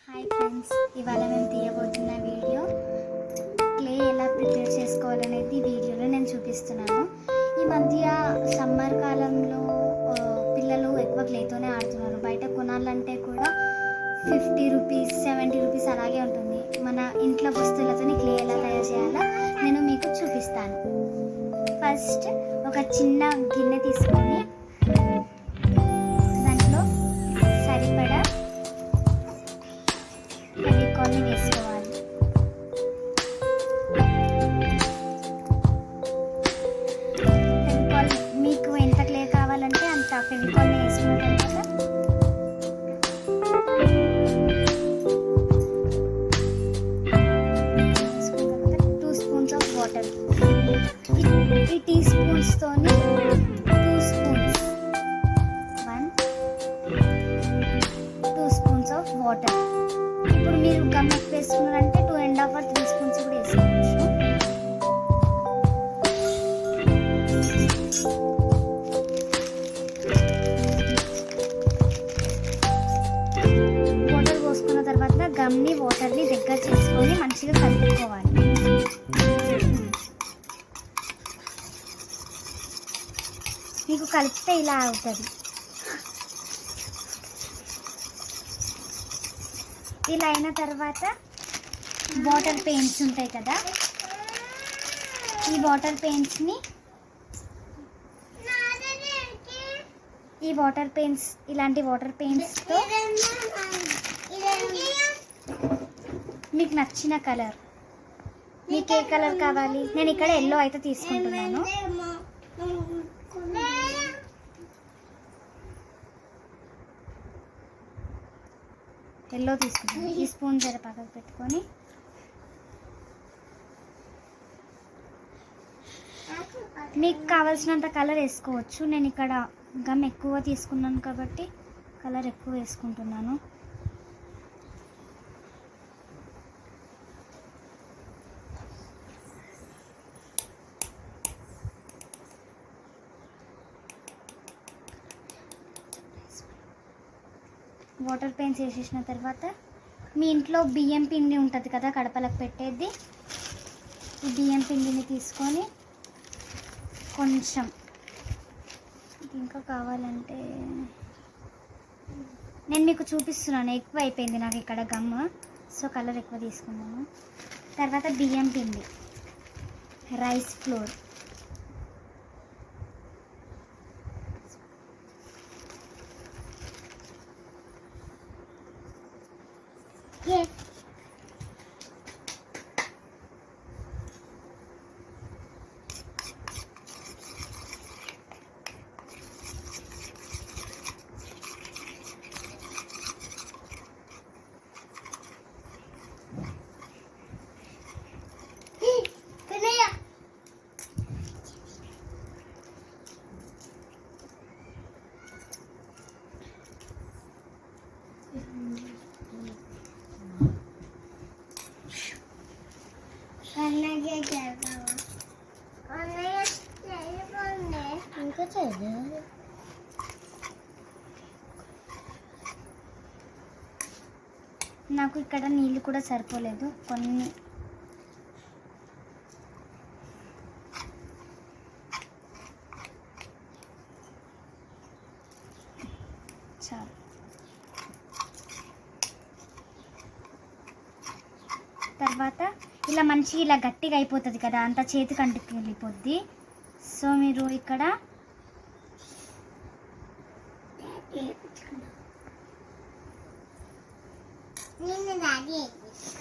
Hi friends, ఇవాళ మేము తీయబోతున్న video clay ఎలా ప్రిపేర్ చేసుకోవాలనేది వీడియోలో నేను చూపిస్తున్నాను. ఈ మధ్య సమ్మర్ కాలంలో పిల్లలు ఎక్కువ క్లేతోనే ఆడుతున్నారు. బయట కొనాలంటే కూడా 50 రూపీస్ 70 రూపీస్ అలాగే ఉంటుంది. మన ఇంట్లో వస్తువులతో క్లే ఎలా తయారు చేయాలో నేను మీకు చూపిస్తాను. ఫస్ట్ ఒక చిన్న గిన్నె తీసుకొని దాంట్లో సరిపడా ఫెవికాల్ని వేసుకోవాలి. ఫెవికాల్ మీకు ఎంత క్లే కావాలంటే అంత ఫెవికాల్ని వేసుకున్న తర్వాత టూ స్పూన్స్ ఆఫ్ వాటర్. ఈ టీ స్పూన్స్తోని 2 స్పూన్స్ 2 స్పూన్స్ ఆఫ్ వాటర్. ఇప్పుడు మీరు గమ్ ఎక్కువ వేసుకున్నారంటే 2.5 or 3 స్పూన్స్ కూడా వేసుకోవచ్చు. వాటర్ పోసుకున్న తర్వాత గమ్ని వాటర్ని దగ్గర చేసుకొని మంచిగా కలుపుకోవాలి. మీకు కలిపితే ఇలా అవుతుంది. ఇలా అయిన తర్వాత వాటర్ పెయింట్స్ ఉంటాయి కదా, ఈ వాటర్ పెయింట్స్ని ఇలాంటి వాటర్ పెయింట్స్తో మీకు నచ్చిన కలర్, మీకు ఏ కలర్ కావాలి, నేను ఇక్కడ ఎల్లో అయితే తీసుకుంటున్నాను. ఎల్లో తీసుకుంటాను. ఈ స్పూన్ జర పక్కకు పెట్టుకొని మీకు కావాల్సినంత కలర్ వేసుకోవచ్చు. నేను ఇక్కడ గమ్ ఎక్కువ తీసుకున్నాను కాబట్టి కలర్ ఎక్కువ వేసుకుంటున్నాను. వాటర్ పెయింట్స్ వేసేసిన తర్వాత మీ ఇంట్లో బియ్యం పిండి ఉంటుంది కదా, కడపలకు పెట్టేది, ఈ బియ్యం పిండిని తీసుకొని కొంచెం ఇంకా కావాలంటే నేను మీకు చూపిస్తున్నాను. ఎక్కువ అయిపోయింది నాకు ఇక్కడ గమ్, సో కలర్ ఎక్కువ తీసుకున్నాను. తర్వాత బియ్యం పిండి, రైస్ ఫ్లోర్, నాకు ఇక్కడ నీళ్ళు కూడా సరిపోలేదు, కొన్ని చాలు. తర్వాత ఇలా మంచిగా ఇలా గట్టిగా అయిపోతుంది కదా, అంత చేతికి అంటుకు వెళ్ళిపోద్ది. సో మీరు ఇక్కడ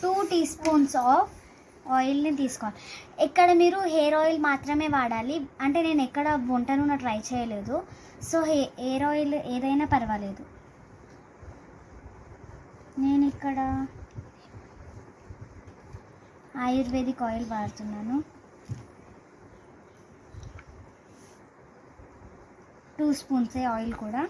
2 టీ స్పూన్స్ ఆఫ్ ఆయిల్ని తీసుకోవాలి. ఇక్కడ మీరు హెయిర్ ఆయిల్ మాత్రమే వాడాలి. అంటే నేను ఎక్కడ వంట నూనె ట్రై చేయలేదు, సో హెయిర్ ఆయిల్ ఏదైనా పర్వాలేదు. నేను ఇక్కడ ఆయుర్వేదిక్ ఆయిల్ వాడుతున్నాను. 2 స్పూన్సే ఆయిల్ కూడా.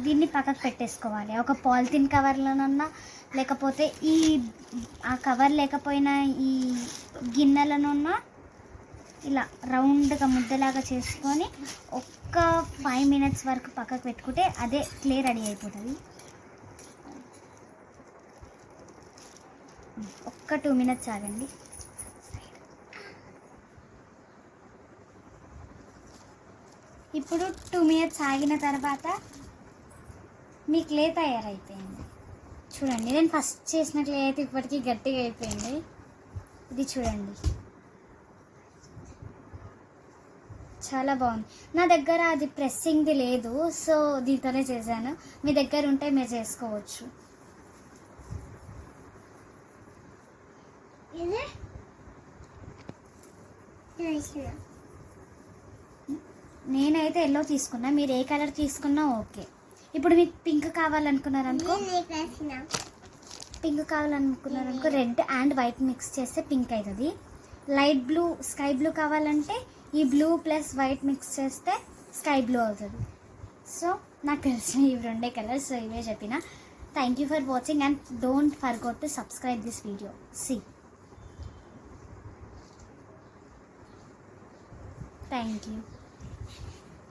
దీన్ని పక్కకు పెట్టేసుకోవాలి. ఒక పాలిథిన్ కవర్లోనన్నా లేకపోతే ఆ కవర్ లేకపోయినా ఈ గిన్నెలనున్నా ఇలా రౌండ్గా ముద్దలాగా చేసుకొని ఒక్క 5 minutes వరకు పక్కకు పెట్టుకుంటే అదే క్లే రెడీ అయిపోతుంది. ఒక్క 2 minutes ఆగండి. ఇప్పుడు 2 minutes ఆగిన తర్వాత మీ క్లే తయారైపోయింది. చూడండి, నేను ఫస్ట్ చేసిన క్లే అయితే ఇప్పటికీ గట్టిగా అయిపోయింది. ఇది చూడండి, చాలా బాగుంది. నా దగ్గర అది ప్రెస్సింగ్ది లేదు, సో దీంతోనే చేశాను. మీ దగ్గర ఉంటే మీరు చేసుకోవచ్చు. నేనైతే ఎల్లో తీసుకున్నా, మీరు ఏ కలర్ తీసుకున్నా ఓకే. ఇప్పుడు మీకు పింక్ కావాలనుకున్నారనుకో రెడ్ అండ్ వైట్ మిక్స్ చేస్తే పింక్ అవుతుంది. లైట్ బ్లూ, స్కై బ్లూ కావాలంటే ఈ బ్లూ ప్లస్ వైట్ మిక్స్ చేస్తే స్కై బ్లూ అవుతుంది. సో నాకు తెలిసిన ఇవి 2 కలర్స్, సో ఇవే చెప్పిన. Thank you for watching and don't forget to subscribe this video. Thank you.